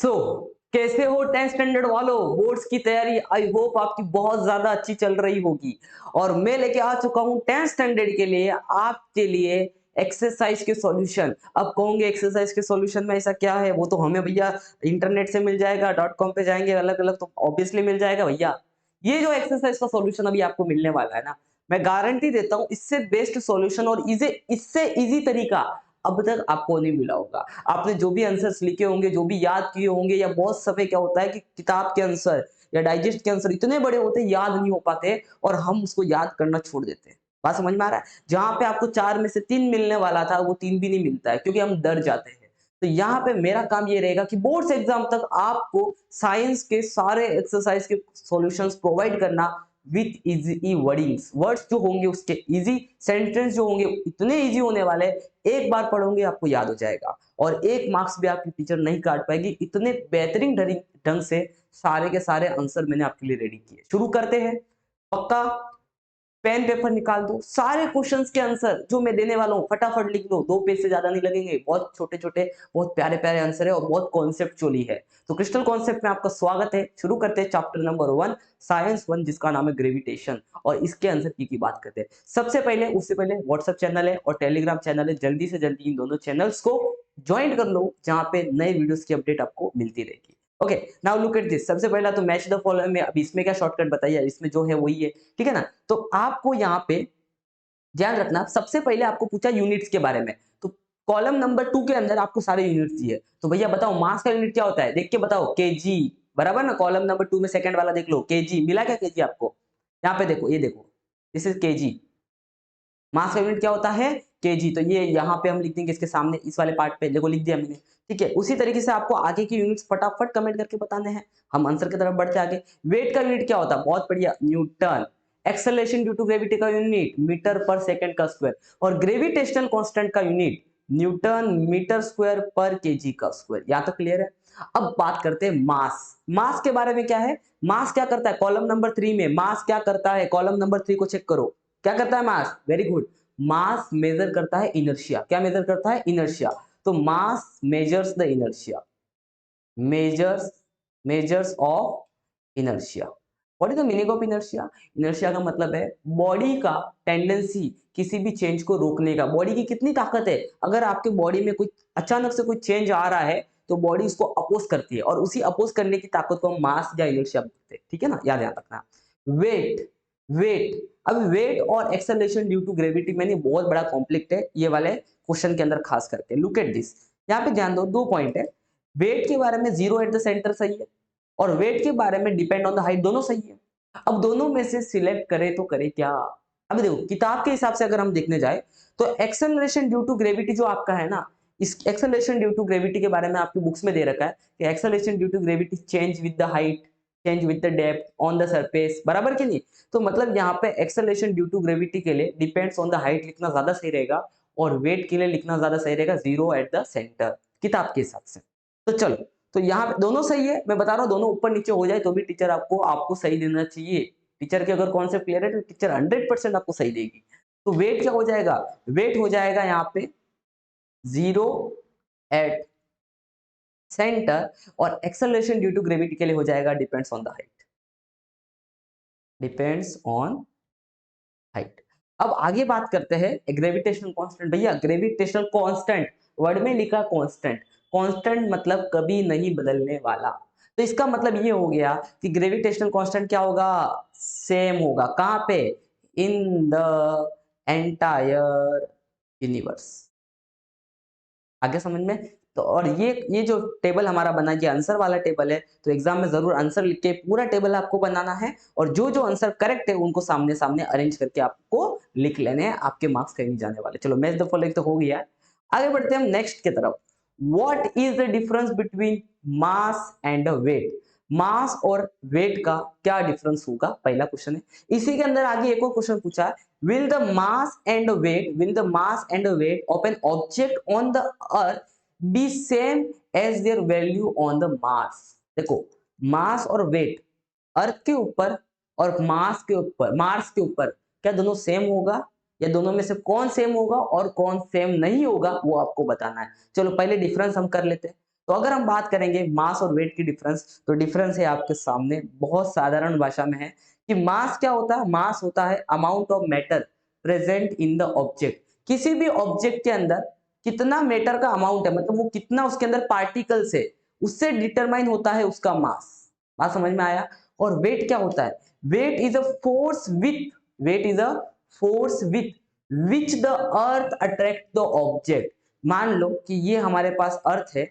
सो कैसे हो 10th standard वालों। बोर्ड्स की तैयारी आई होप आपकी बहुत ज्यादा अच्छी चल रही होगी। और मैं लेके आ चुका हूँ 10th स्टैंडर्ड के लिए आपके लिए एक्सरसाइज के सॉल्यूशन। अब कहोगे एक्सरसाइज के सॉल्यूशन में ऐसा क्या है, वो तो हमें भैया इंटरनेट से मिल जाएगा, .com पे जाएंगे अलग अलग तो ऑब्वियसली मिल जाएगा भैया। ये जो एक्सरसाइज का सॉल्यूशन अभी आपको मिलने वाला है ना, मैं गारंटी देता हूँ इससे बेस्ट सॉल्यूशन और इससे इजी तरीका अब तक आपको नहीं मिला होगा। आपने जो भी आंसर्स लिखे होंगे, जो भी याद किए होंगे, या बहुत समय क्या होता है कि किताब के आंसर या डाइजेस्ट के आंसर इतने बड़े होते हैं, याद नहीं हो पाते और हम उसको याद करना छोड़ देते हैं। बात समझ में आ रहा है? जहां पे आपको 4 में से 3 मिलने वाला था, वो 3 भी नहीं मिलता है क्योंकि हम डर जाते हैं। तो यहाँ पे मेरा काम ये रहेगा कि बोर्ड्स एग्जाम तक आपको साइंस के सारे एक्सरसाइज के सॉल्यूशंस प्रोवाइड करना विथ इजी वर्डिंग्स। वर्ड्स जो होंगे उसके इजी, सेंटेंस जो होंगे इतने इजी होने वाले, एक बार पढ़ोगे आपको याद हो जाएगा और एक मार्क्स भी आपकी टीचर नहीं काट पाएगी। इतने बेहतरीन ढंग से सारे के सारे आंसर मैंने आपके लिए रेडी किए। शुरू करते हैं। पक्का पेन पेपर निकाल दो, सारे क्वेश्चंस के आंसर जो मैं देने वाला हूँ फटाफट लिख लो, 2 पेज से ज्यादा नहीं लगेंगे। बहुत छोटे छोटे बहुत प्यारे प्यारे आंसर है और बहुत कॉन्सेप्चुअली है। तो क्रिस्टल कॉन्सेप्ट में आपका स्वागत है। शुरू करते हैं चैप्टर नंबर 1 साइंस 1 जिसका नाम है ग्रेविटेशन, और इसके आंसर की बात करते हैं। सबसे पहले उससे पहले व्हाट्सएप चैनल है और टेलीग्राम चैनल है, जल्दी से जल्दी इन दोनों चैनल्स को ज्वाइन कर लो जहां पे नए वीडियोस की अपडेट आपको मिलती रहेगी। Okay, now look at this. सबसे पहला तो मैच द फॉलोइंग में, अब इसमें क्या शॉर्टकट बताइए, इसमें जो है वही है, ठीक है ना। तो आपको यहाँ पे ध्यान रखना, सबसे पहले आपको पूछा यूनिट्स के बारे में, तो कॉलम नंबर 2 के अंदर आपको सारे यूनिट्स दिए। तो भैया बताओ मास का यूनिट क्या होता है, देख के बताओ। केजी, बराबर ना। कॉलम नंबर 2 में सेकंड वाला देख लो, केजी मिला क्या? केजी आपको यहाँ पे देखो, ये देखो, दिस इज केजी। मास का यूनिट क्या होता है? केजी। तो ये यहाँ पे हम लिख देंगे इसके सामने, इस वाले पार्ट पे देखो लिख दिया मैंने, ठीक है। उसी तरीके से आपको आगे की यूनिट्स फटाफट कमेंट करके बताने हैं। हम आंसर की तरफ बढ़ते आगे। वेट का यूनिट क्या होता है? बहुत बढ़िया, newton. Acceleration due to gravity का यूनिट मीटर पर सेकंड का स्क्वायर, और ग्रेविटेशनल कांस्टेंट का यूनिट न्यूटन मीटर स्क्वायर पर केजी का स्क्वायर। यहाँ तो क्लियर है। अब बात करते हैं मास। मास के बारे में क्या है? मास क्या करता है? कॉलम नंबर 3 में मास क्या करता है? कॉलम नंबर 3 को चेक करो, क्या करता है mass? Very good. Mass measure करता है इनर्शिया। क्या मेजर करता है? इनर्शिया। तो mass measures the inertia, measures measures of inertia. What is the meaning of inertia? Inertia का मतलब है बॉडी का टेंडेंसी किसी भी चेंज को रोकने का। बॉडी की कितनी ताकत है, अगर आपके बॉडी में कोई अचानक से कोई चेंज आ रहा है तो बॉडी उसको अपोज करती है, और उसी अपोज करने की ताकत को हम मास या इनर्शिया बोलते हैं, ठीक है ना। याद रखना। Weight, weight. अब वेट और एक्सेलरेशन ड्यू टू ग्रेविटी में नहीं, बहुत बड़ा कॉम्प्लेक्स है ये वाले क्वेश्चन के अंदर खास करके। लुक एट दिस, यहाँ पे ध्यान दो, 2 पॉइंट है। वेट के बारे में जीरो एट द सेंटर सही है, और वेट के बारे में डिपेंड ऑन द हाइट दोनों सही है। अब दोनों में से सिलेक्ट करें तो करें क्या? अब देखो किताब के हिसाब से अगर हम देखने जाए तो एक्सेलरेशन ड्यू टू ग्रेविटी जो आपका है ना, इस एक्सेलरेशन ड्यू टू ग्रेविटी के बारे में आपकी बुक्स में दे रखा है कि acceleration due to gravity change with the height, change with the depth on the surface, बराबर कि नहीं। तो मतलब यहाँ पे एक्सेलरेशन ड्यू टू ग्रेविटी के लिए डिपेंड्स ऑन द हाइट लिखना ज्यादा सही रहेगा, और वेट के लिए लिखना ज्यादा सही रहेगा जीरो एट द सेंटर, किताब के हिसाब से। तो चलो, तो यहाँ पे दोनों सही है। मैं बता रहा हूँ दोनों ऊपर नीचे हो जाए तो भी टीचर आपको आपको सही देना चाहिए। टीचर के अगर कॉन्सेप्ट क्लियर है तो टीचर 100% आपको सही देगी। तो वेट क्या हो जाएगा? वेट हो जाएगा यहाँ पे जीरो एट सेंटर, और एक्सेलरेशन ड्यू टू ग्रेविटी के लिए हो जाएगा depends on the height, depends on height. अब आगे बात करते हैं ग्रेविटेशनल कांस्टेंट। भैया ग्रेविटेशनल कांस्टेंट, वर्ड में लिखा कांस्टेंट, कांस्टेंट मतलब कभी नहीं बदलने वाला। तो इसका मतलब ये हो गया कि ग्रेविटेशनल कांस्टेंट क्या होगा? सेम होगा। कहां पे? In the entire universe. आगे समझ में? तो और ये जो टेबल हमारा बना, ये आंसर वाला टेबल है, तो एग्जाम में जरूर आंसर लिख के पूरा टेबल आपको बनाना है, और जो जो आंसर करेक्ट है उनको सामने सामने अरेंज करके आपको लिख लेने हैं। आपके मार्क्स कहीं नहीं जाने वाले। चलो मैच द फॉलोइंग तो हो गया। आगे बढ़ते हैं हम नेक्स्ट की तरफ। What is the difference between mass and weight? Mass और वेट का क्या डिफरेंस होगा, पहला क्वेश्चन है। इसी के अंदर आगे एक और क्वेश्चन पूछा है, will the mass and weight of an object on the earth be same as their value on the Mars? देखो, मास और वेट अर्थ के ऊपर और मास के ऊपर, मार्स के ऊपर, क्या दोनों सेम होगा, या दोनों में से कौन सेम होगा और कौन सेम नहीं होगा, वो आपको बताना है। चलो पहले डिफरेंस हम कर लेते हैं। तो अगर हम बात करेंगे मास और वेट की डिफरेंस, तो डिफरेंस है आपके सामने, बहुत साधारण भाषा में है कि मास क्या होता है? मास होता है amount of matter present in the object. किसी भी ऑब्जेक्ट के अंदर कितना मैटर का अमाउंट है, मतलब वो कितना उसके अंदर पार्टिकल्स है, उससे डिटरमाइन होता है उसका मास। बात समझ में आया? और वेट क्या होता है? Weight is a force with, weight is a force with which the earth attract the object. मान लो कि ये हमारे पास अर्थ है,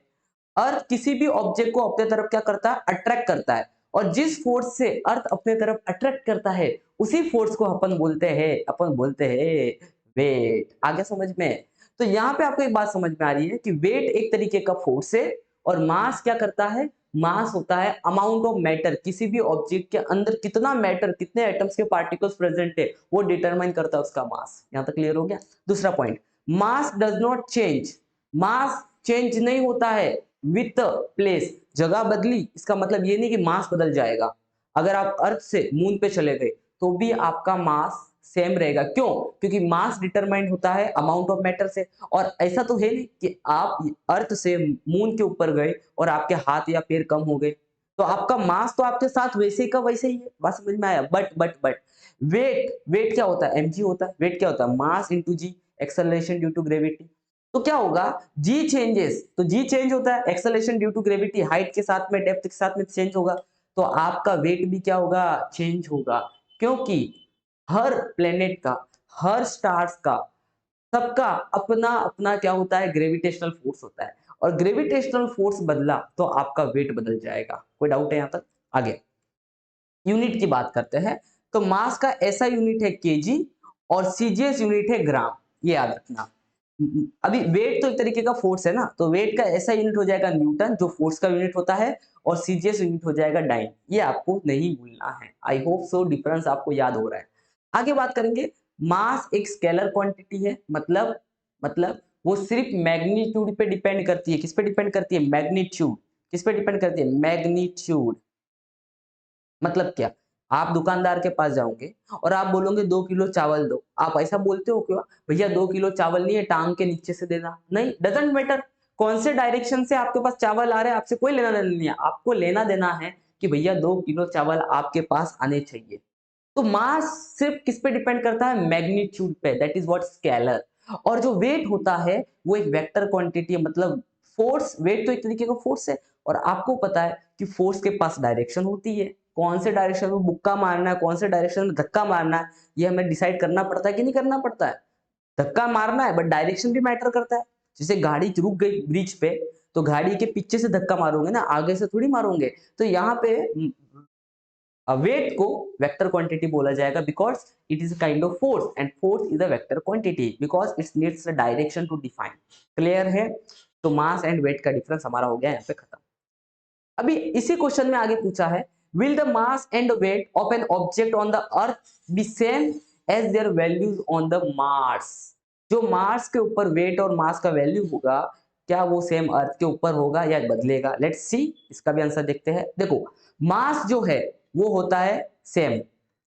अर्थ किसी भी ऑब्जेक्ट को अपने तरफ क्या करता है? अट्रैक्ट करता है, और जिस फोर्स से अर्थ अपने तरफ अट्रैक्ट करता है उसी फोर्स को अपन बोलते हैं वेट। आगे समझ में? तो यहाँ पे आपको एक बात समझ में आ रही है कि वेट एक तरीके का फोर्स है, और मास क्या करता है? मास होता है अमाउंट ऑफ मैटर, किसी भी ऑब्जेक्ट के अंदर कितना मैटर, कितने एटम्स के पार्टिकल्स प्रेजेंट है, वो डिटरमाइन करता है उसका मास। यहाँ तक क्लियर हो गया? दूसरा point, mass does not change, mass change नहीं होता है विथ प्लेस। जगह बदली इसका मतलब ये नहीं कि मास बदल जाएगा। अगर आप अर्थ से मून पे चले गए तो भी आपका मास सेम रहेगा। क्यों? क्योंकि मास डिटरमाइंड होता है अमाउंट ऑफ मैटर से। और ऐसा तो है नहीं कि आप अर्थ से मून के ऊपर गए और आपके हाथ या पैर कम हो गए, तो आपका मास तो आपके साथ वैसे ही का वैसे ही है। बात समझ में आया? बट वेट क्या होता है? mg होता है। वेट क्या होता है? Mass into g, acceleration due to gravity. तो क्या होगा? जी चेंजेस, तो जी चेंज होता है acceleration due to gravity, height के साथ में, डेप्थ के साथ में चेंज होगा, तो आपका वेट भी क्या होगा? चेंज होगा। क्योंकि हर प्लेनेट का, हर स्टार्स का, सबका अपना अपना क्या होता है? ग्रेविटेशनल फोर्स होता है, और ग्रेविटेशनल फोर्स बदला तो आपका वेट बदल जाएगा। कोई डाउट है यहाँ तक? आगे यूनिट की बात करते हैं, तो मास का ऐसा यूनिट है केजी, और सीजीएस यूनिट है ग्राम। ये याद रखना। अभी वेट तो एक तरीके का फोर्स है ना, तो वेट का ऐसा यूनिट हो जाएगा न्यूटन, जो फोर्स का यूनिट होता है, और सीजीएस यूनिट हो जाएगा डाइन। ये आपको नहीं भूलना है। आई होप सो डिफरेंस आपको याद हो रहा है। आगे बात करेंगे, मास एक स्केलर क्वांटिटी है, मतलब वो सिर्फ मैग्नीट्यूड पे डिपेंड करती है। किस पे डिपेंड करती है? मैग्नीट्यूड। किस पे डिपेंड करती है? मैग्नीट्यूड। मतलब क्या? आप दुकानदार के पास जाओगे और आप बोलोगे 2 किलो चावल दो, आप ऐसा बोलते हो क्या? भैया 2 किलो चावल नहीं है, टांग के नीचे से देना। नहीं, डजंट मैटर कौन से डायरेक्शन से आपके पास चावल आ रहे हैं, आपसे कोई लेना देना नहीं है। आपको लेना देना है कि भैया 2 किलो चावल आपके पास आने चाहिए। तो मास सिर्फ किस पे डिपेंड करता है? मैग्नीट्यूड पे, दैट इज व्हाट स्केलर। और जो वेट होता है वो एक वेक्टर क्वांटिटी है, मतलब फोर्स। वेट तो एक तरीके का फोर्स है, और आपको पता है कि फोर्स के पास डायरेक्शन होती है। कौन से डायरेक्शन में मुक्का मारना है, कौन से डायरेक्शन में धक्का मारना है, ये हमें डिसाइड करना पड़ता है कि नहीं करना पड़ता है? धक्का मारना है, बट डायरेक्शन भी मैटर करता है। जैसे गाड़ी रुक गई ब्रिज पे, तो गाड़ी के पीछे से धक्का मारोगे ना, आगे से थोड़ी मारोगे। तो यहाँ पे वेट को वेक्टर क्वांटिटी बोला जाएगा, because it is kind of force, and force is a vector quantity because it needs a direction to define. Clear है? तो मास एंड वेट का डिफरेंस हमारा हो गया यहाँ पे खत्म। अभी इसी क्वेश्चन में आगे पूछा है, will the mass and weight of an object on the earth be same as their values on the Mars. जो मार्स के ऊपर वेट और मास का वैल्यू होगा, क्या वो सेम अर्थ के ऊपर होगा या बदलेगा? लेट्स सी, इसका भी आंसर देखते हैं। देखो, मास जो है वो होता है सेम।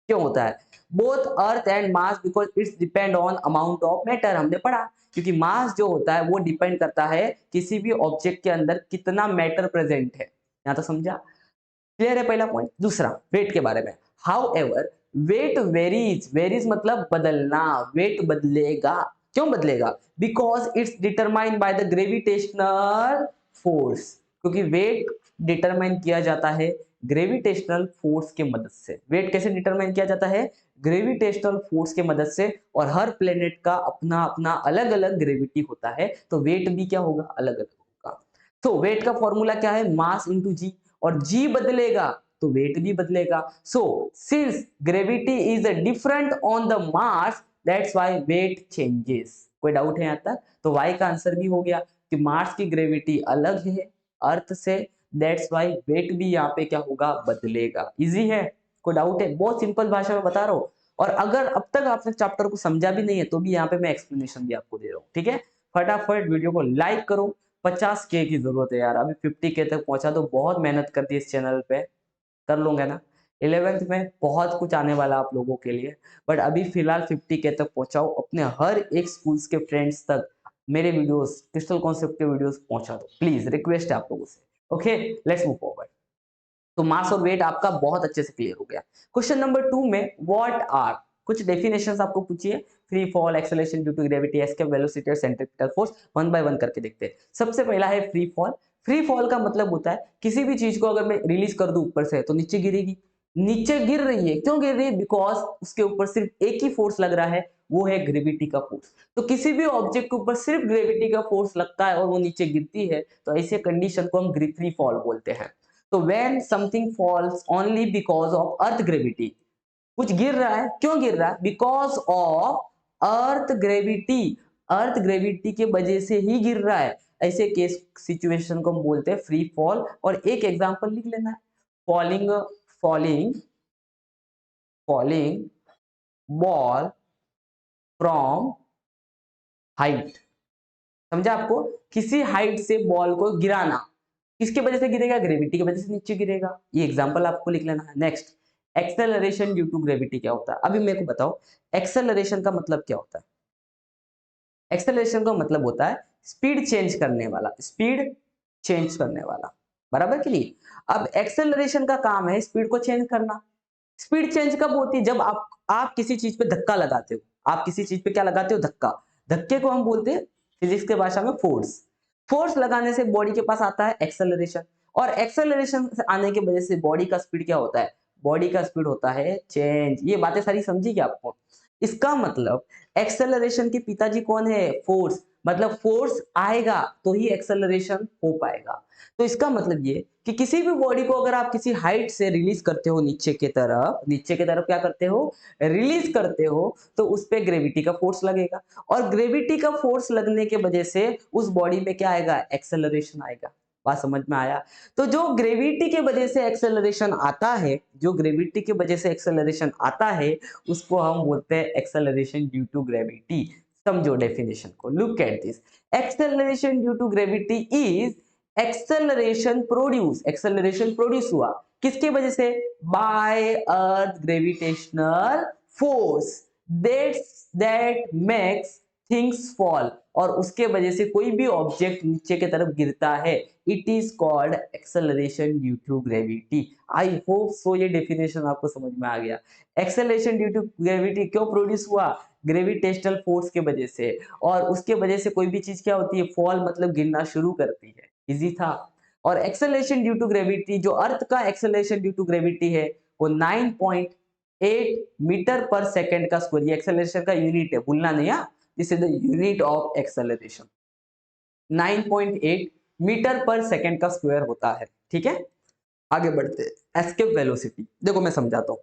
क्यों होता है? Both earth and mass because it's depend on amount of matter. हमने पढ़ा, क्योंकि मास जो होता है वो डिपेंड करता है किसी भी ऑब्जेक्ट के अंदर कितना मैटर प्रेजेंट है। यहां तक समझा? क्लियर है पहला पॉइंट। दूसरा, वेट के बारे में, however weight varies, varies मतलब बदलना, वेट बदलेगा। क्यों बदलेगा? Because it's determined by the gravitational force, क्योंकि वेट डिटरमाइन किया जाता है ग्रेविटेशनल फोर्स के मदद से। वेट कैसे डिटरमाइन किया जाता है? ग्रेविटेशनल फोर्स के मदद से, और हर प्लेनेट का अपना अपना अलग अलग ग्रेविटी होता है, तो वेट भी क्या होगा? अलग अलग होगा। तो वेट का फॉर्मूला क्या है? मास इंटू जी, और जी बदलेगा तो वेट भी बदलेगा। So since gravity is different on the mass, that's why weight changes. कोई डाउट है यहाँ तक? तो वाई का आंसर भी हो गया कि मार्स की ग्रेविटी अलग है अर्थ से, दैट्स व्हाई वेट भी यहाँ पे क्या होगा? बदलेगा। इजी है? कोई डाउट है? बहुत सिंपल भाषा में बता रहा हूँ। और अगर अब तक आपने चैप्टर को समझा भी नहीं है तो भी यहाँ पे मैं एक्सप्लेनेशन भी आपको दे रहा हूँ। ठीक है? फटाफट वीडियो को लाइक करो। 50K की जरूरत है यार, अभी 50K तक पहुंचा तो बहुत मेहनत कर दी इस चैनल पे। कर लूंगा ना? 11th में बहुत कुछ आने वाला आप लोगों के लिए, बट अभी फिलहाल 50K तक पहुंचाओ, अपने हर एक स्कूल्स के फ्रेंड्स तक मेरे वीडियोस, क्रिस्टल कॉन्सेप्ट के वीडियोस पहुंचा दो, प्लीज रिक्वेस्ट है आप लोगों से। Okay, let's move forward. तो मास और वेट आपका बहुत अच्छे से क्लियर हो गया। क्वेश्चन नंबर 2 में व्हाट आर, कुछ डेफिनेशंस आपको पूछिए, free fall, acceleration due to gravity, escape velocity और centripetal force. One by one करके देखते हैं। सबसे पहला है फ्री फॉल। फ्री फॉल का मतलब होता है किसी भी चीज को अगर मैं रिलीज कर दूं ऊपर से तो नीचे गिरेगी। नीचे गिर रही है, क्यों गिर रही है? बिकॉज उसके ऊपर सिर्फ एक ही फोर्स लग रहा है, वो है ग्रेविटी का फोर्स। तो किसी भी ऑब्जेक्ट के ऊपर सिर्फ ग्रेविटी का फोर्स लगता है और वो नीचे गिरती है, तो ऐसे कंडीशन को हम फ्री फॉल बोलते हैं। तो when something falls only because of earth gravity, कुछ गिर रहा है, क्यों गिर रहा है? Because of earth gravity, earth gravity के वजह से ही गिर रहा है। ऐसे केस सिचुएशन को हम बोलते हैं फ्री फॉल। और एक एग्जांपल लिख लेना है, falling falling falling ball from height. समझा आपको? किसी हाइट से बॉल को गिराना, किसके वजह से गिरेगा? ग्रेविटी की वजह से नीचे गिरेगा। ये एग्जांपल आपको लिख लेना है। Next, acceleration due to gravity क्या होता है? अभी मेरे को बताओ, एक्सेलरेशन का मतलब क्या होता है? एक्सेलरेशन का मतलब होता है स्पीड चेंज करने वाला, स्पीड चेंज करने वाला, बराबर कि नहीं? अब एक्सेलरेशन का काम है स्पीड को चेंज करना। स्पीड चेंज कब होती है? जब आप किसी चीज पे धक्का लगाते हो। आप किसी चीज पे क्या लगाते हो? धक्का। धक्के को हम बोलते हैं फिजिक्स के भाषा में फोर्स। फोर्स लगाने से बॉडी के पास आता है एक्सेलरेशन, और एक्सेलरेशन आने की वजह से बॉडी का स्पीड क्या होता है? बॉडी का स्पीड होता है चेंज। ये बातें सारी समझी क्या आपको? इसका मतलब एक्सेलरेशन के पिताजी कौन है? फोर्स। मतलब फोर्स आएगा तो ही एक्सेलरेशन हो पाएगा। तो इसका मतलब ये कि किसी भी बॉडी को अगर आप किसी हाइट से रिलीज करते हो नीचे की तरफ, नीचे की तरफ क्या करते हो? रिलीज करते हो, तो उस पे ग्रेविटी का फोर्स लगेगा, और ग्रेविटी का फोर्स लगने के वजह से उस बॉडी में क्या आएगा? एक्सेलरेशन आएगा। बात समझ में आया? तो जो ग्रेविटी के वजह से एक्सेलरेशन आता है, जो ग्रेविटी की वजह से एक्सेलरेशन आता है, उसको हम बोलते हैं एक्सेलरेशन ड्यू टू ग्रेविटी। समझो डेफिनेशन को, look at this. Acceleration due to gravity is acceleration produce हुआ किसकी वजह से? By earth gravitational force that makes things fall. और उसके वजह से कोई भी ऑब्जेक्ट नीचे की तरफ गिरता है, it is called acceleration due to gravity. I hope so ये डेफिनेशन आपको समझ में आ गया। एक्सेलरेशन ड्यू टू ग्रेविटी क्यों प्रोड्यूस हुआ? ग्रेविटेशनल फोर्स के वजह से। और उसके वजह से कोई भी चीज क्या होती है? फॉल मतलब गिरना शुरू करती है। इजी था। और एक्सेलरेशन ड्यू टू ग्रेविटी, जो अर्थ का एक्सेलरेशन ड्यू टू ग्रेविटी है, वो 9.8 मीटर पर सेकेंड का स्क्वायर, ये एक्सेलरेशन का यूनिट है, भूलना नहीं। This is the unit of acceleration. 9.8 metre पर सेकेंड का स्क्वायर होता है। ठीक है, आगे बढ़ते हैं। एस्केप वेलोसिटी, देखो मैं समझाता हूं,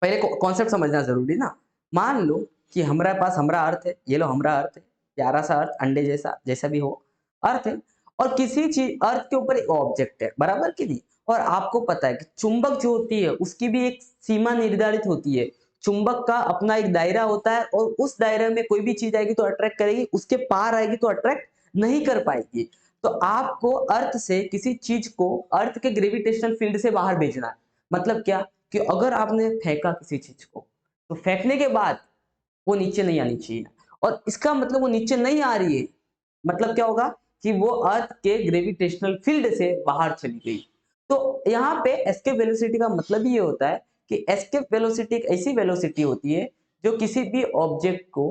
पहले कॉन्सेप्ट समझना जरूरी ना। मान लो कि हमारे पास हमारा अर्थ है, ये लो हमारा अर्थ है, प्यारा सा अर्थ, अंडे जैसा, जैसा भी हो अर्थ है, और किसी चीज अर्थ के ऊपर एक ऑब्जेक्ट है, बराबर कि नहीं? और आपको पता है कि चुंबक जो होती है उसकी भी एक सीमा निर्धारित होती है। चुंबक का अपना एक दायरा होता है, और उस दायरे में कोई भी चीज आएगी तो अट्रैक्ट करेगी, उसके पार आएगी तो अट्रैक्ट नहीं कर पाएगी। तो आपको अर्थ से किसी चीज को अर्थ के ग्रेविटेशनल फील्ड से बाहर भेजना है। मतलब क्या? कि अगर आपने फेंका किसी चीज को, तो फेंकने के बाद वो नीचे नहीं आनी चाहिए, और इसका मतलब वो नीचे नहीं आ रही है, मतलब क्या होगा? कि वो अर्थ के ग्रेविटेशनल फील्ड से बाहर चली गई। तो यहाँ पे एस्केप वेलोसिटी का मतलब ये होता है कि एस्केप वेलोसिटी एक ऐसी वेलोसिटी होती है जो किसी भी ऑब्जेक्ट को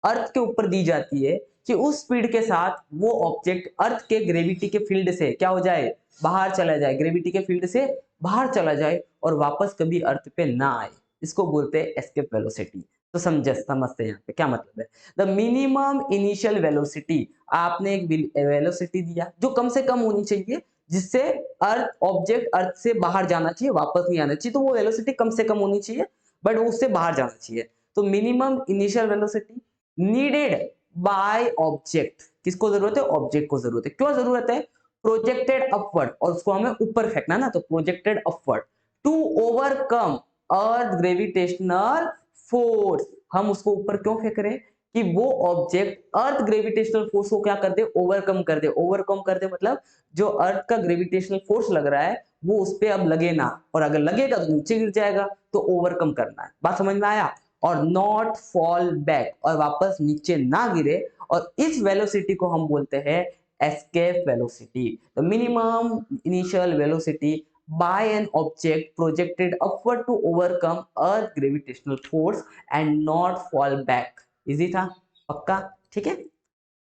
अर्थ के ऊपर दी जाती है कि उस स्पीड के साथ वो ऑब्जेक्ट अर्थ के ग्रेविटी के फील्ड से क्या हो जाए? बाहर चला जाए, ग्रेविटी के फील्ड से बाहर चला जाए, और वापस कभी अर्थ पे ना आए। इसको बोलते हैं एस्केप वेलोसिटी। तो समझते हैं यहाँ पे क्या मतलब है। द मिनिमम इनिशियल वेलोसिटी, आपने एक वेलोसिटी दिया जो कम से कम होनी चाहिए, जिससे अर्थ ऑब्जेक्ट अर्थ से बाहर जाना चाहिए, वापस नहीं आना चाहिए, तो वो वेलोसिटी कम से कम होनी चाहिए, बट वो उससे बाहर जाना चाहिए। तो minimum initial velocity needed by object, किसको जरूरत है? ऑब्जेक्ट को जरूरत है। क्यों जरूरत है? प्रोजेक्टेड अपवर्ड, और उसको हमें ऊपर फेंकना ना, तो projected upward to overcome earth gravitational force. हम उसको ऊपर क्यों फेंक रहे हैं? कि वो ऑब्जेक्ट अर्थ ग्रेविटेशनल फोर्स को क्या कर दे? ओवरकम कर दे। ओवरकम कर दे मतलब जो अर्थ का ग्रेविटेशनल फोर्स लग रहा है वो उस पे अब लगे ना, और अगर लगेगा तो नीचे गिर जाएगा, तो ओवरकम करना है। बात समझ में आया? और नॉट फॉल बैक, और वापस नीचे ना गिरे, और इस वेलोसिटी को हम बोलते हैं escape velocity. The minimum initial velocity by an object projected upward to overcome earth gravitational force and not fall back। Easy था, पक्का, ठीक है।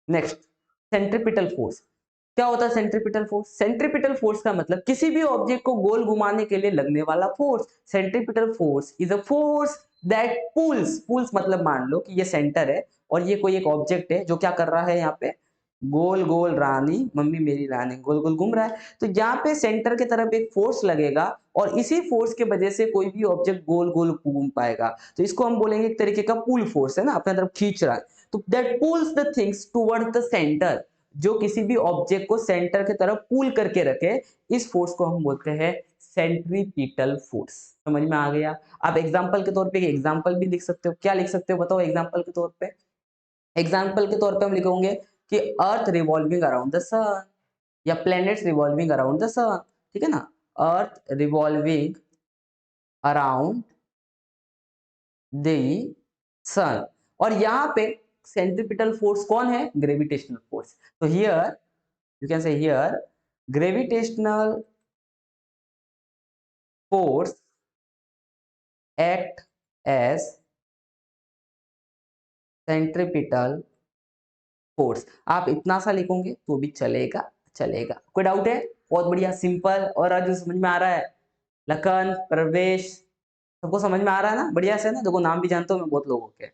Next, centripetal force. क्या होता है सेंट्रीपिटल फोर्स? सेंट्रीपिटल फोर्स का मतलब किसी भी ऑब्जेक्ट को गोल घुमाने के लिए लगने वाला force. Centripetal force is a force that pulls, pulls मतलब मान लो कि ये सेंटर है और ये कोई एक ऑब्जेक्ट है जो क्या कर रहा है, यहाँ पे गोल गोल रानी मम्मी मेरी रानी गोल गोल घूम रहा है। तो यहाँ पे सेंटर की तरफ एक फोर्स लगेगा और इसी फोर्स के वजह से कोई भी ऑब्जेक्ट गोल गोल घूम पाएगा। तो इसको हम बोलेंगे एक तरीके का पुल फोर्स है ना, अपने तरफ खींच रहा है। तो that pulls the things toward the centre, जो किसी भी ऑब्जेक्ट को सेंटर की तरफ पुल करके रखे, इस फोर्स को हम बोलते हैं सेंट्रीपिटल फोर्स। समझ में आ गया? आप एग्जांपल के तौर पे एग्जांपल भी लिख सकते हो। क्या लिख सकते हो बताओ एग्जांपल के तौर पे? एग्जाम्पल के तौर पे हम लिखोगे कि earth revolving around the sun, या planets revolving around the sun, ठीक है ना। Earth revolving around the sun, और यहाँ पे सेंट्रीपिटल फोर्स कौन है? Gravitational force. तो here you can say here gravitational force act as centripetal force. आप इतना सा लिखोगे तो भी चलेगा, चलेगा। कोई डाउट है? बहुत बढ़िया, सिंपल और आज समझ में आ रहा है। लखन, प्रवेश, सबको समझ में आ रहा है ना? बढ़िया से ना, देखो नाम भी जानता हूँ मैं बहुत लोगों के।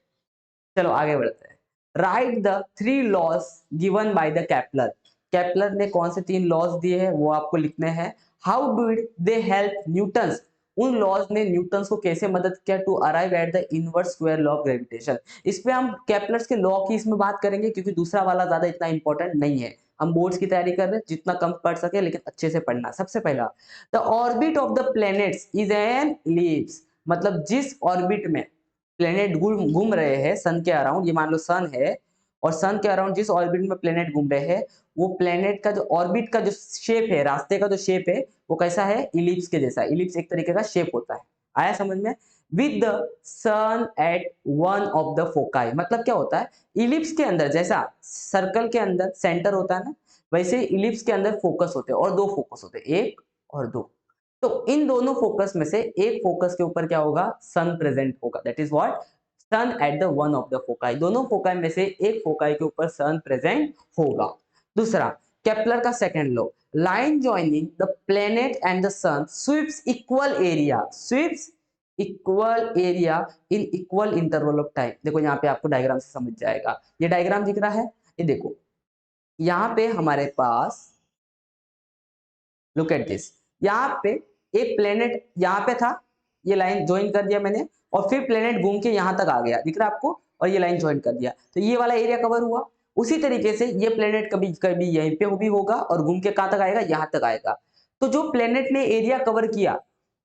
चलो आगे बढ़ते हैं। Right the 3 laws given by the Kepler. Kepler ने कौन से 3 लॉज दिए हैं वो आपको लिखने हैं। How did they help Newton? उन लॉज ने न्यूटन को कैसे मदद किया to arrive at the inverse square law of gravitation? इस पे हम केपलर्स के लॉ की इसमें बात करेंगे, क्योंकि दूसरा वाला ज्यादा इतना इंपॉर्टेंट नहीं है। हम बोर्ड्स की तैयारी कर रहे हैं, जितना कम पढ़ सके लेकिन अच्छे से पढ़ना। सबसे पहला, the orbit of the planets is an ellipse, मतलब जिस ऑर्बिट में प्लेनेट घूम रहे हैं सन के अराउंड, ये मान लो सन है, और सन के अराउंड जिस ऑर्बिट में प्लेनेट घूम रहे हैं, वो प्लेनेट का जो ऑर्बिट का जो शेप है, रास्ते का जो शेप है, वो कैसा है? इलिप्स के जैसा। इलिप्स एक तरीके का शेप होता है। आया समझ में? With the sun at one of the foci, मतलब क्या होता है? इलिप्स के अंदर जैसा सर्कल के अंदर सेंटर होता है ना, वैसे इलिप्स के अंदर फोकस होते हैं, और 2 फोकस होते हैं, 1 और 2। तो इन दोनों फोकस में से एक फोकस के ऊपर क्या होगा? सन प्रेजेंट होगा। That is what? Sun at the one of the foci. दोनों फोकाई में से एक फोकाई के ऊपर सन प्रेजेंट होगा। दूसरा, केपलर का second law, line joining the planet and the sun sweeps equal area, sweeps equal area in equal interval of time. देखो यहाँ पे आपको डायग्राम से समझ जाएगा। ये डायग्राम दिख रहा है, ये देखो, यहाँ पे हमारे पास, लुक एट दिस, यहाँ पे एक प्लेनेट यहाँ पे था, ये लाइन ज्वाइन कर दिया मैंने, और फिर प्लेनेट घूम के यहाँ तक आ गया, दिख रहा है आपको, और ये लाइन ज्वाइन कर दिया, तो ये वाला एरिया कवर हुआ। उसी तरीके से ये प्लेनेट कभी कभी यहीं पे भी होगा और घूम के कहाँ तक आएगा? यहाँ तक आएगा। तो जो प्लेनेट ने एरिया कवर किया,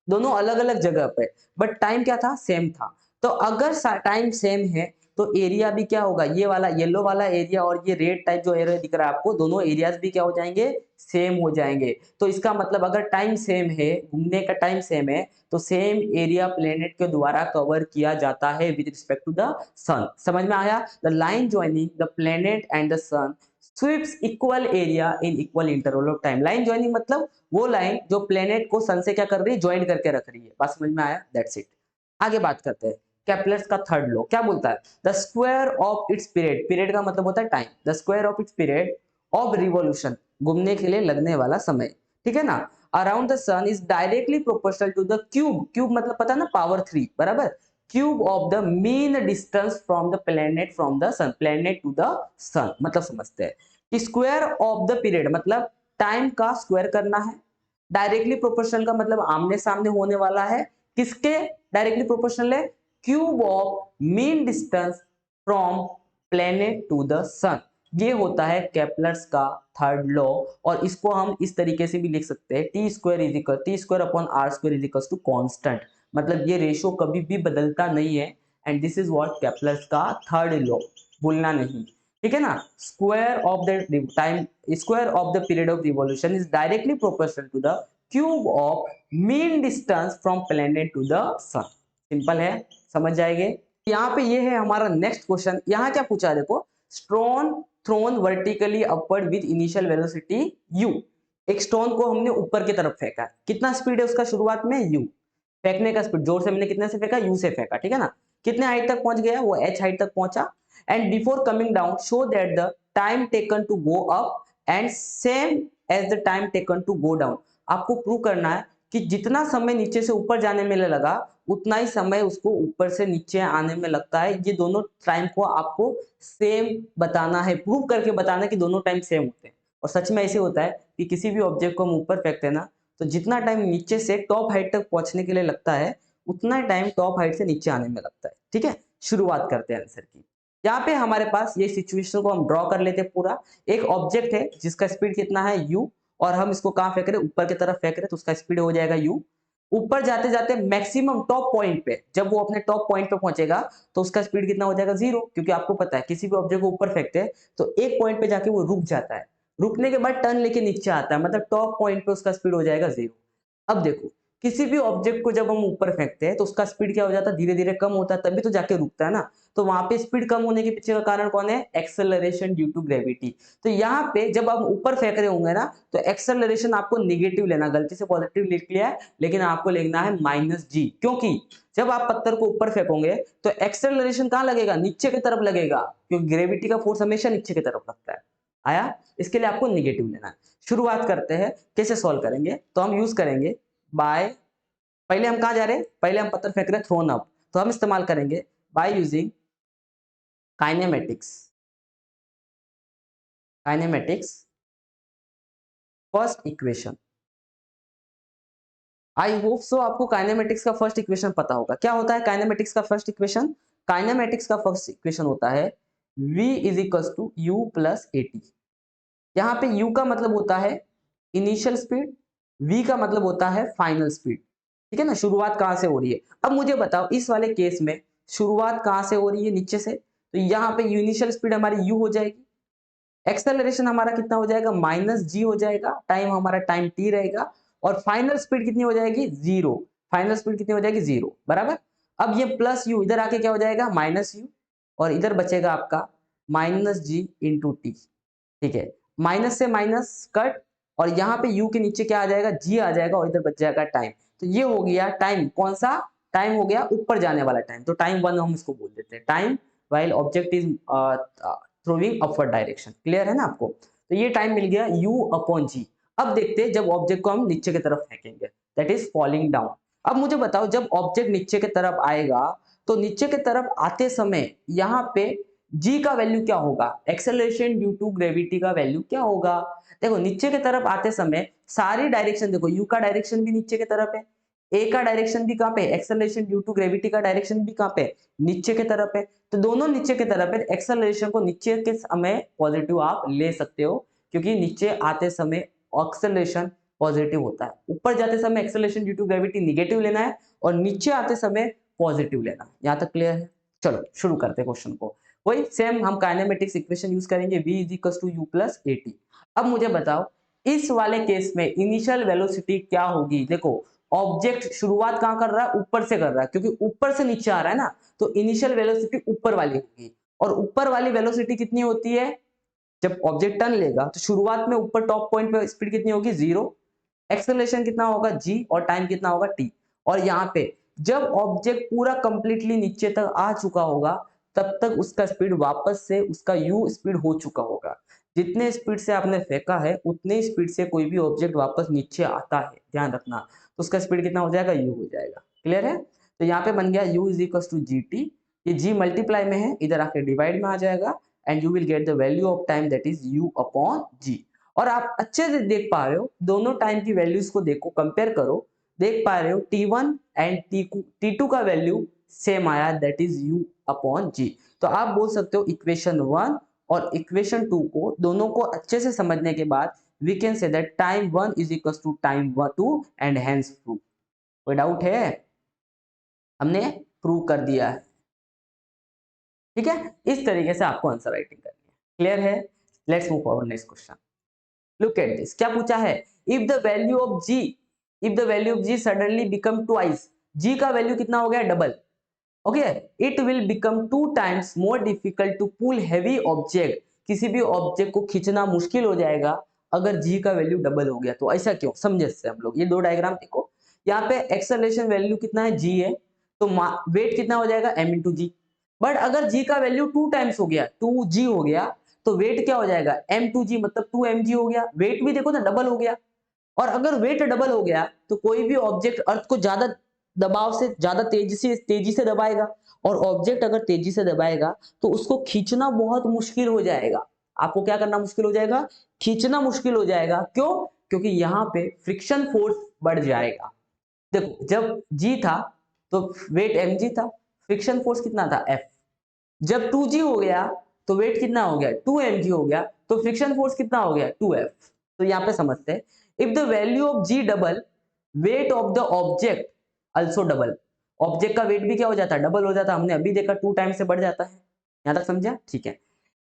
दोनों अलग अलग जगह पे, बट टाइम क्या था? सेम था। तो अगर टाइम सेम है तो एरिया भी क्या होगा? ये वाला येलो वाला एरिया और ये रेड टाइप जो एरिया दिख रहा है आपको, दोनों एरियाज भी क्या हो जाएंगे? सेम हो जाएंगे। तो इसका मतलब अगर टाइम सेम है, घूमने का टाइम सेम है, तो सेम एरिया प्लेनेट के द्वारा कवर किया जाता है with respect to the sun. समझ में आया? The line joining the planet and the sun sweeps equal area in equal interval of time. Line joining मतलब वो लाइन जो प्लेनेट को सन से क्या कर रही है? ज्वाइन करके रख रही है। बात समझ में आया? That's it. आगे बात करते हैं। केपलर्स का थर्ड लॉ क्या बोलता है? The square of its period, period का मतलब होता है time, the square of its period of revolution, घूमने के लिए लगने वाला समय, ठीक है ना, around the sun is directly proportional to the cube, cube मतलब पता है ना, पावर 3 बराबर, cube of the mean distance from the planet from the sun, planet to the sun. मतलब समझते हैं कि स्क्वायर ऑफ द पीरियड मतलब टाइम का स्क्वायर करना है। डायरेक्टली प्रोपोर्शनल का मतलब आमने सामने होने वाला है। किसके डायरेक्टली प्रोपोर्शनल है? Cube of mean distance from planet to the sun. ये होता है केपलर्स का थर्ड लॉ, और इसको हम इस तरीके से भी लिख सकते हैं, T square is equal T square upon R square is equal to constant. मतलब ये रेशो कभी भी बदलता नहीं है, and this is what Kepler's का थर्ड लॉ, भूलना नहीं, ठीक है ना। Square of the time, square of the period of revolution is directly proportional to the cube of mean distance from planet to the sun. Simple है, समझ जाएंगे। यहाँ पे ये है हमारा नेक्स्ट क्वेश्चन। यहाँ क्या पूछा है देखो, stone thrown vertically upward with initial velocity u। एक स्टोन को हमने ऊपर की तरफ फेंका, कितना स्पीड है उसका शुरुआत में u, फेंकने का स्पीड जोर से मैंने कितने से फेंका, u से फेंका, ठीक है ना। कितने हाइट तक पहुंच गया, वो h हाइट तक पहुंचा। And before coming down show that the time taken to go up and same as the time taken to go down. आपको प्रूव करना है कि जितना समय नीचे से ऊपर जाने में लगा उतना ही समय उसको ऊपर से नीचे आने में लगता है। ये दोनों टाइम को आपको सेम बताना है, प्रूव करके बताना है कि दोनों टाइम सेम होते हैं। और सच में ऐसे होता है कि किसी भी ऑब्जेक्ट को हम ऊपर फेंकते हैं ना, तो जितना टाइम नीचे से टॉप हाइट तक पहुंचने के लिए लगता है उतना टाइम टॉप हाइट से नीचे आने में लगता है। ठीक है, शुरुआत करते हैं आंसर की। यहाँ पे हमारे पास ये सिचुएशन को हम ड्रॉ कर लेते हैं पूरा। एक ऑब्जेक्ट है जिसका स्पीड कितना है u, और हम इसको कहाँ फेंक रहे हैं, ऊपर की तरफ फेंक रहे हैं, तो उसका स्पीड हो जाएगा u। ऊपर जाते जाते मैक्सिमम टॉप पॉइंट पे, जब वो अपने टॉप पॉइंट पे पहुंचेगा तो उसका स्पीड कितना हो जाएगा, 0। क्योंकि आपको पता है किसी भी ऑब्जेक्ट को ऊपर फेंकते हैं तो एक पॉइंट पे जाके वो रुक जाता है, रुकने के बाद टर्न लेके नीचे आता है, मतलब टॉप पॉइंट पे उसका स्पीड हो जाएगा 0। अब देखो, किसी भी ऑब्जेक्ट को जब हम ऊपर फेंकते हैं तो उसका स्पीड क्या हो जाता है, धीरे धीरे कम होता है, तभी तो जाके रुकता है ना। तो वहां पे स्पीड कम होने के पीछे का कारण कौन है, एक्सेलरेशन ड्यू टू ग्रेविटी। तो यहाँ पे जब आप ऊपर फेंक रहे होंगे ना, तो एक्सेलरेशन आपको निगेटिव लेना, गलती से पॉजिटिव लिख लिया है लेकिन आपको लिखना है -g। क्योंकि जब आप पत्थर को ऊपर फेंकोगे तो एक्सेलरेशन कहाँ लगेगा, नीचे की तरफ लगेगा, क्योंकि ग्रेविटी का फोर्स हमेशा नीचे की तरफ लगता है। आया, इसके लिए आपको निगेटिव लेना है। शुरुआत करते हैं, कैसे सॉल्व करेंगे, तो हम यूज करेंगे बाय, पहले हम कहाँ जा रहे हैं, पहले हम पत्थर फेंक रहे हैं थ्रोन अप, तो हम इस्तेमाल करेंगे by using kinematics. Kinematics first equation. I hope सो आपको काइनेमेटिक्स का फर्स्ट इक्वेशन पता होगा। क्या होता है काइनेमेटिक्स का फर्स्ट इक्वेशन, काइनेमेटिक्स का फर्स्ट इक्वेशन होता है v is equal to u plus a t. यहाँ पे u का मतलब होता है इनिशियल स्पीड, v का मतलब होता है फाइनल स्पीड। ठीक है ना, शुरुआत कहाँ से हो रही है। अब मुझे बताओ इस वाले केस में शुरुआत कहाँ से हो रही है, नीचे से, तो यहाँ पे इनिशियल स्पीड हमारी u हो जाएगी, एक्सेलरेशन हमारा कितना हो जाएगा, -g हो जाएगा, टाइम हमारा टाइम t रहेगा, और फाइनल स्पीड कितनी हो जाएगी, 0। फाइनल स्पीड कितनी हो जाएगी, 0 बराबर। अब ये प्लस u इधर आके क्या हो जाएगा, -u, और इधर बचेगा आपका -g इंटू टी। ठीक है, माइनस से माइनस कट, और यहाँ पे u के नीचे क्या आ जाएगा, g आ जाएगा, और इधर बच जाएगा टाइम। तो ये हो गया टाइम, कौन सा टाइम हो गया, ऊपर जाने वाला टाइम, तो टाइम 1 हम इसको बोल देते हैं, time while object is throwing upward direction. Clear है ना आपको, तो ये टाइम मिल गया u अपॉन जी। अब देखते हैं जब ऑब्जेक्ट को हम नीचे की तरफ फेंकेंगे, दैट इज फॉलिंग डाउन। अब मुझे बताओ जब ऑब्जेक्ट नीचे की तरफ आएगा तो नीचे की तरफ आते समय यहाँ पे g का वैल्यू क्या होगा, एक्सेलरेशन ड्यू टू ग्रेविटी का वैल्यू क्या होगा। देखो नीचे की तरफ आते समय सारी डायरेक्शन देखो, u का डायरेक्शन भी नीचे की तरफ है, a का डायरेक्शन भी कहाँ पे, एक्सेलरेशन ड्यू टू ग्रेविटी का डायरेक्शन भी कहाँ पे, नीचे की तरफ है। तो दोनों नीचे की तरफ है, एक्सेलरेशन को नीचे के समय पॉजिटिव आप ले सकते हो, क्योंकि नीचे आते समय एक्सेलरेशन पॉजिटिव होता है, ऊपर जाते समय acceleration due to gravity negative लेना है, और नीचे आते समय पॉजिटिव लेना है। यहाँ तक क्लियर है। चलो शुरू करते हैं क्वेश्चन को। वही सेम हम काइनेमेटिक्स इक्वेशन यूज करेंगे, v is equal to u plus a t. अब मुझे बताओ इस वाले केस में इनिशियल वेलोसिटी क्या होगी। देखो ऑब्जेक्ट शुरुआत कहाँ कर रहा है, ऊपर से कर रहा है, क्योंकि ऊपर से नीचे आ रहा है ना, तो इनिशियल वेलोसिटी ऊपर वाली होगी। और ऊपर वाली वेलोसिटी कितनी होती है, जब ऑब्जेक्ट टर्न लेगा तो शुरुआत में ऊपर टॉप पॉइंट पे स्पीड कितनी होगी, 0। एक्सेलरेशन कितना होगा, g, और टाइम कितना होगा, t। और यहाँ पे जब ऑब्जेक्ट पूरा कंप्लीटली नीचे तक आ चुका होगा तब तक उसका स्पीड वापस से उसका u स्पीड हो चुका होगा। जितने स्पीड से आपने फेंका है उतने स्पीड से कोई भी ऑब्जेक्ट वापस नीचे आता है, ध्यान रखना, तो उसका स्पीड कितना हो जाएगा, u हो जाएगा। क्लियर है, तो यहाँ पे बन गया u is equal to g t, ये g मल्टीप्लाई में है, इधर आके डिवाइड में आ जाएगा, and you will get the value of time that is u upon g। और आप अच्छे से देख पा रहे हो, दोनों टाइम की वैल्यूज को देखो, कंपेयर करो, देख पा रहे हो t1 एंड t2 का वैल्यू सेम आया, that is u upon g। तो आप बोल सकते हो इक्वेशन 1 और इक्वेशन 2 को दोनों को अच्छे से समझने के बाद we can say that time 1 is equal to time 2 and hence prove. कोई डाउट है, हमने प्रूव कर दिया है। ठीक है, इस तरीके से आपको आंसर राइटिंग करनी है। क्लियर है, let's move forward next question. Look at this, क्या पूछा है, if the value of g, if the value of g suddenly become twice, g का वैल्यू कितना हो गया, double. Okay, it will become 2 times more difficult to pull heavy object, किसी भी object को खींचना मुश्किल हो जाएगा अगर जी का वैल्यू डबल हो गया। तो ऐसा क्यों, समझे इससे हम लोग। ये दो डायग्राम देखो, यहाँ पे एक्सेलरेशन वैल्यू कितना है, जी है, तो वेट कितना हो जाएगा, एम इंटू जी। बट अगर जी का वैल्यू 2 times हो गया, 2g हो गया, तो वेट क्या हो जाएगा, एम टू जी, मतलब 2mg हो गया। वेट भी देखो ना डबल हो गया। और अगर वेट डबल हो गया तो कोई भी ऑब्जेक्ट अर्थ को ज्यादा दबाव से, ज्यादा तेजी से दबाएगा, और ऑब्जेक्ट अगर तेजी से दबाएगा तो उसको खींचना बहुत मुश्किल हो जाएगा। आपको क्या करना मुश्किल हो जाएगा, खींचना मुश्किल हो जाएगा। क्यों, क्योंकि यहाँ पे फ्रिक्शन फोर्स बढ़ जाएगा। देखो जब जी था तो वेट mg था, फ्रिक्शन फोर्स कितना था, F। जब 2g हो गया तो वेट कितना हो गया, 2mg हो गया, तो फ्रिक्शन फोर्स कितना हो गया, 2F। तो यहाँ पे समझते हैं, if the value of g double, weight of the object also double. Object का वेट भी क्या हो जाता है, डबल हो जाता है। हमने अभी देखा 2 times से बढ़ जाता है। यहाँ तक समझा, ठीक है।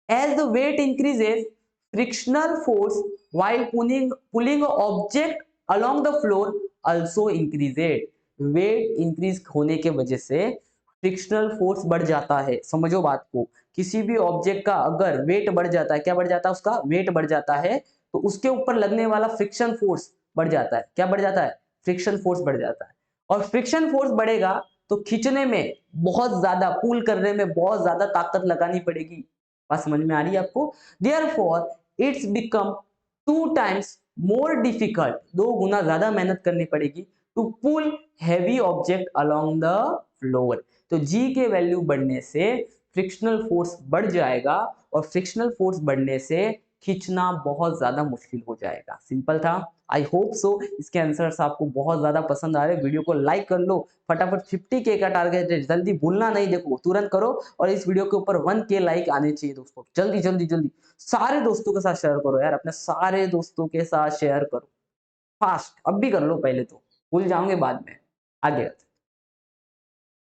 As the weight increases, frictional force while pulling object along the floor also increases। Weight increase होने के वजह से फ्रिक्शनल फोर्स बढ़ जाता है। समझो बात को, किसी भी ऑब्जेक्ट का अगर वेट बढ़ जाता है, क्या बढ़ जाता है, उसका वेट बढ़ जाता है, तो उसके ऊपर लगने वाला फ्रिक्शन फोर्स बढ़ जाता है। क्या बढ़ जाता है, फ्रिक्शन फोर्स बढ़ जाता है। और फ्रिक्शन फोर्स बढ़ेगा तो खींचने में बहुत ज्यादा, पुल करने में बहुत ज्यादा ताकत लगानी पड़ेगी। बात समझ में आ रही है आपको। Therefore it's become 2 times more difficult, 2 गुना ज्यादा मेहनत करनी पड़ेगी to pull heavy object along the floor. तो जी के वैल्यू बढ़ने से फ्रिक्शनल फोर्स बढ़ जाएगा, और फ्रिक्शनल फोर्स बढ़ने से खींचना बहुत ज्यादा मुश्किल हो जाएगा। सिंपल था। आई होप सो इसके आंसर्स आपको बहुत ज्यादा पसंद आ रहे हैं। वीडियो को लाइक कर लो, फटाफट 50K का टारगेट है, जल्दी भूलना नहीं, देखो तुरंत करो। और इस वीडियो के ऊपर 1K लाइक आने चाहिए दोस्तों, जल्दी जल्दी जल्दी। सारे दोस्तों के साथ शेयर करो यार, अपने सारे दोस्तों के साथ शेयर करो फास्ट, अब भी कर लो, पहले तो भूल जाओगे बाद में। आगे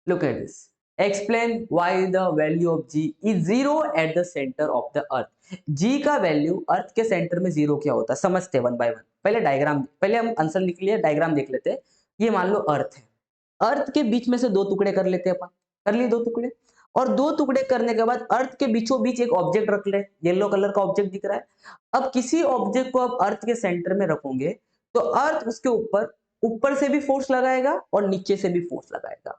look at this, explain why the value of g is zero at the center of the earth। g का वैल्यू अर्थ के सेंटर में जीरो क्या होता है, समझते वन बाय वन। पहले डायग्राम, पहले हम आंसर लिख लिए, डायग्राम देख लेते हैं। ये मान लो अर्थ है, अर्थ के बीच में से 2 टुकड़े कर लेते हैं अपन, कर लिए 2 टुकड़े। और 2 टुकड़े करने के बाद अर्थ के बीचों बीच एक ऑब्जेक्ट रख ले, येलो कलर का ऑब्जेक्ट दिख रहा है। अब किसी ऑब्जेक्ट को अब अर्थ के सेंटर में रखोगे तो अर्थ उसके ऊपर, ऊपर से भी फोर्स लगाएगा और नीचे से भी फोर्स लगाएगा।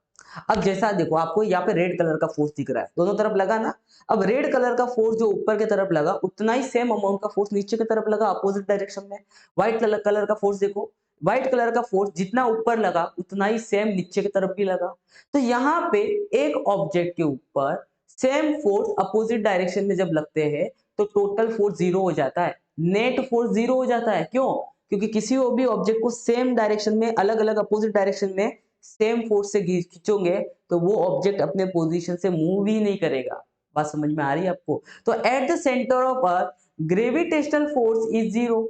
अब जैसा देखो, आपको यहाँ पे रेड कलर का फोर्स दिख रहा है, दोनों तरफ लगा ना। अब रेड कलर का फोर्स जो ऊपर की तरफ लगा, उतना ही सेम अमाउंट का फोर्स नीचे की तरफ लगा, अपोजिट डायरेक्शन में। व्हाइट कलर का फोर्स देखो, व्हाइट कलर का फोर्स जितना ऊपर लगा उतना ही सेम नीचे की तरफ भी लगा। तो यहाँ पे एक ऑब्जेक्ट के ऊपर सेम फोर्स अपोजिट डायरेक्शन में जब लगते हैं तो टोटल फोर्स जीरो हो जाता है, नेट फोर्स जीरो हो जाता है। क्यों, क्योंकि किसी भी ऑब्जेक्ट को सेम डायरेक्शन में, अलग अलग अपोजिट डायरेक्शन में सेम फोर्स से खींचोगे तो वो ऑब्जेक्ट अपने पोजीशन से मूव ही नहीं करेगा। बात समझ में आ रही है आपको। तो at the centre of earth gravitational force is zero.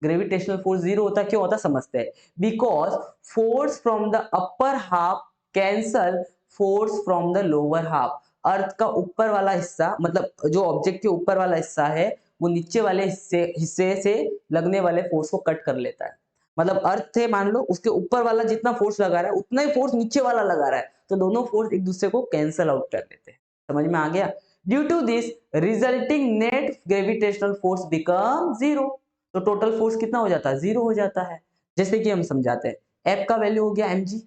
Gravitational force zero होता है, क्यों होता समझते हैं। Because force from the upper half cancel force from the lower half. Earth का ऊपर वाला हिस्सा, मतलब जो ऑब्जेक्ट के ऊपर वाला हिस्सा है, वो नीचे वाले हिस्से से लगने वाले फोर्स को कट कर लेता है। मतलब अर्थ है, मान लो उसके ऊपर वाला जितना फोर्स लगा रहा है उतना ही फोर्स नीचे वाला लगा रहा है, तो दोनों फोर्स एक दूसरे को कैंसल आउट कर देते हैं। समझ में आ गया। Due to this resulting net gravitational force become zero. तो टोटल फोर्स कितना हो जाता है, जीरो हो जाता है। जैसे कि हम समझाते हैं, एफ का वैल्यू हो गया mg।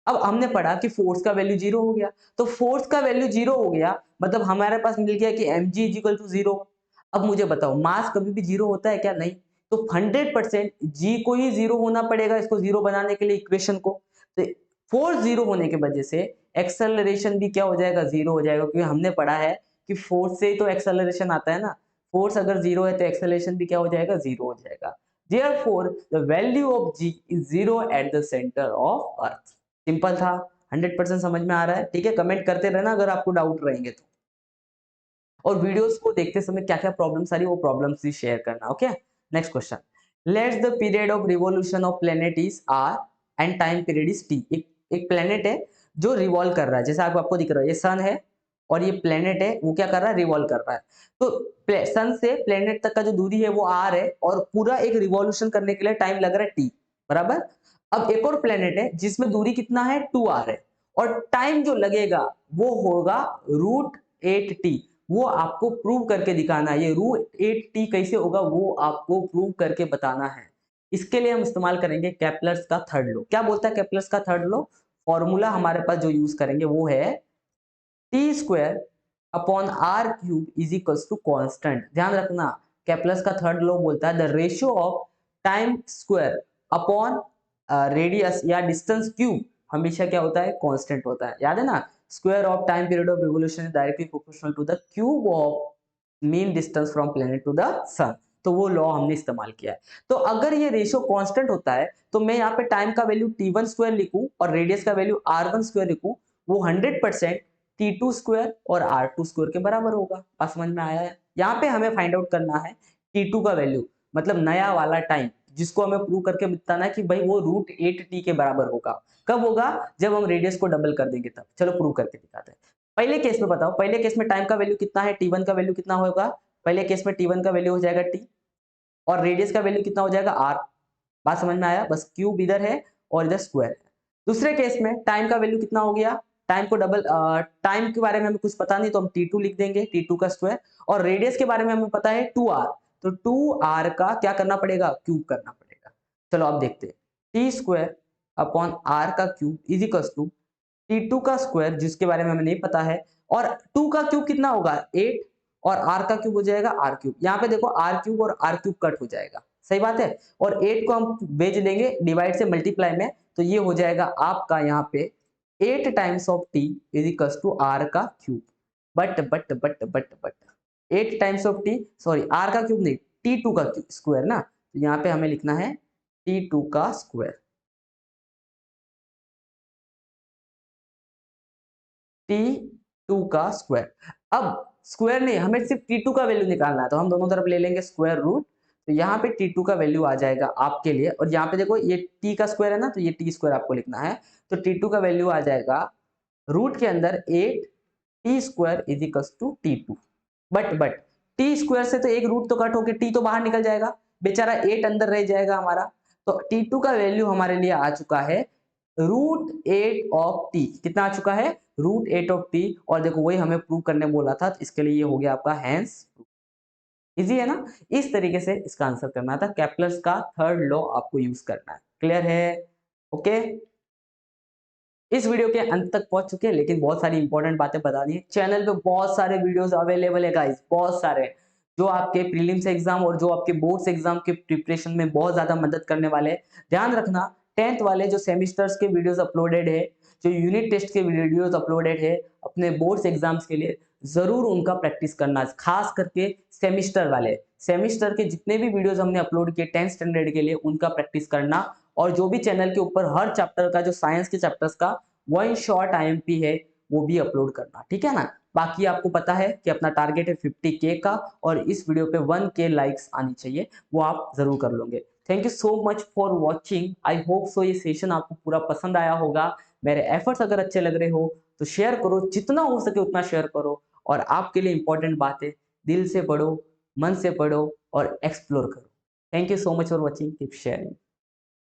अब हमने पढ़ा कि फोर्स का वैल्यू जीरो हो गया, तो फोर्स का वैल्यू जीरो हो गया मतलब हमारे पास मिल गया कि mg is equal to zero. अब मुझे बताओ, मास कभी भी जीरो होता है क्या, नहीं। तो 100% जी को ही जीरो होना पड़ेगा इसको जीरो बनाने के लिए इक्वेशन को। तो फोर्स जीरो होने की वजह से एक्सेलरेशन भी क्या हो जाएगा, जीरो हो जाएगा। क्योंकि हमने पढ़ा है कि फोर्स से ही तो एक्सेलरेशन आता है ना। फोर्स अगर जीरो है तो एक्सेलरेशन भी क्या हो जाएगा, जीरो हो जाएगा। Therefore, the value of g is zero at the center of earth। Simple था, 100% समझ में आ रहा है। ठीक है, कमेंट करते रहना अगर आपको डाउट रहेंगे तो। और वीडियोस को देखते समय क्या क्या प्रॉब्लम्स आ रही है वो प्रॉब्लम्स भी शेयर करना। Okay, next question. Let's the period of revolution of planet is R and time period is T. एक प्लेनेट है जो रिवॉल्व कर रहा है, जैसा आपको दिख रहा है, ये सन है और ये प्लेनेट है, वो क्या कर रहा है, रिवॉल्व कर रहा है। तो सन से प्लेनेट तक का जो दूरी है वो आर है, और पूरा एक रिवॉल्यूशन करने के लिए टाइम लग रहा है टी, बराबर। अब एक और प्लेनेट है जिसमें दूरी कितना है, 2r है, और टाइम जो लगेगा वो होगा √8t। वो आपको प्रूव करके दिखाना है। ये √8t कैसे होगा वो आपको प्रूव करके बताना है। इसके लिए हम इस्तेमाल करेंगे केप्लर्स का थर्ड लॉ। क्या बोलता है केप्लर्स का थर्ड लॉ? फॉर्मूला हमारे पास जो यूज करेंगे वो है T² upon R³ is equals to constant. ध्यान रखना, केप्लर्स का थर्ड लॉ बोलता है the ratio of time square upon radius या डिस्टेंस क्यूब हमेशा क्या होता है? कांस्टेंट होता है। याद है ना, square of time period of revolution is directly proportional to the cube of mean distance from planet to the sun. तो वो लॉ हमने इस्तेमाल किया है। तो अगर ये रेशियो कांस्टेंट होता है तो मैं यहाँ पे टाइम का वैल्यू T1² लिखूं और रेडियस का वैल्यू R1² लिखूं, वो 100% T2² और R2² के बराबर होगा। बात समझ में आया है? यहाँ पे हमें फाइंड आउट करना है T2 का वैल्यू, मतलब नया वाला टाइम, जिसको हमें प्रूव करके बताना है कि भाई वो √8t के बराबर होगा। कब होगा? जब हम रेडियस को डबल कर देंगे तब। चलो प्रूव करके दिखाते हैं। पहले केस में बताओ, पहले केस में टाइम का वैल्यू कितना है? T1 का वैल्यू कितना होगा? पहले केस में T1 का वैल्यू हो जाएगा T और रेडियस का वैल्यू कितना हो जाएगा? R। बात समझ में आया? बस क्यूब इधर है और इधर स्क्वायर है। दूसरे केस में टाइम का वैल्यू कितना हो गया? टाइम को डबल, टाइम के बारे में हमें कुछ पता नहीं तो हम T2 लिख देंगे, T2 का स्क्वायर, और रेडियस के बारे में हमें पता है 2R, तो 2R का क्या करना पड़ेगा? क्यूब करना पड़ेगा। चलो अब देखते हैं, T²अपॉन R का cube is equal to T2 का स्क्वायर, जिसके बारे में हमें नहीं पता है, और 2 का क्यूब कितना होगा? 8, और R का क्यूब हो जाएगा R³। यहाँ पे देखो R³ और R³ कट हो जाएगा, सही बात है, और 8 को हम भेज देंगे डिवाइड से मल्टीप्लाई में, तो ये हो जाएगा आपका यहाँ पे 8 times of t is equal to R का cube. But 8 times of t, sorry R का क्यूब नहीं, T2 का स्क्वायर ना, तो यहाँ पे हमें लिखना है T2 का स्क्वायर, T2 का स्क्वायर। अब स्क्वायर नहीं, हमें सिर्फ T2 का वैल्यू निकालना है, तो हम दोनों तरफ ले लेंगे स्क्वायर रूट, तो यहाँ पे T2 का वैल्यू आ जाएगा आपके लिए, और यहाँ पे देखो ये t का स्क्वायर है ना, तो ये t² आपको लिखना है, तो T2 का वैल्यू आ जाएगा रूट के अंदर 8t² is equal to T2। But t² से तो एक रूट तो कट होके t तो बाहर निकल जाएगा, बेचारा 8 अंदर रह जाएगा हमारा, तो T2 का वैल्यू हमारे लिए आ चुका है √8 ऑफ t। कितना आ चुका है? √8 ऑफ t, और देखो वही हमें प्रूव करने बोला था, तो इसके लिए ये हो गया आपका हैंस। इजी है ना? इस तरीके से इसका आंसर करना था, केप्लर्स का थर्ड लॉ आपको यूज करना है। क्लियर है? ओके, इस वीडियो के अंत तक पहुंच चुके हैं, लेकिन बहुत सारी इंपॉर्टेंट बातें बतानी है। चैनल पे बहुत सारे वीडियोस अवेलेबल है गाइस, बहुत सारे, जो आपके प्रीलिम्स एग्जाम और जो आपके बोर्ड्स एग्जाम के प्रिपरेशन में बहुत ज्यादा मदद करने वाले हैं। ध्यान रखना, 10th वाले जो सेमिस्टर्स के वीडियोस अपलोडेड है, जो यूनिट टेस्ट के वीडियोस अपलोडेड है अपने बोर्ड्स एग्जाम्स के लिए, जरूर उनका प्रैक्टिस करना, खास करके सेमिस्टर वाले, सेमिस्टर के जितने भी वीडियोस हमने अपलोड किए 10th स्टैंडर्ड के लिए, उनका प्रैक्टिस करना। और जो भी चैनल के ऊपर हर चैप्टर का, जो साइंस के चैप्टर्स का 1 शॉर्ट IMP है, वो भी अपलोड करना, ठीक है ना? बाकी आपको पता है कि अपना टारगेट है 50K का, और इस वीडियो पे 1K लाइक्स आनी चाहिए, वो आप जरूर कर लोगे। Thank you so much for watching. I hope so ये सेशन आपको पूरा पसंद आया होगा। मेरे एफर्ट्स अगर अच्छे लग रहे हो तो शेयर करो, जितना हो सके उतना शेयर करो, और आपके लिए इंपॉर्टेंट बातें दिल से पढ़ो, मन से पढ़ो और एक्सप्लोर करो। Thank you so much for watching, keep sharing.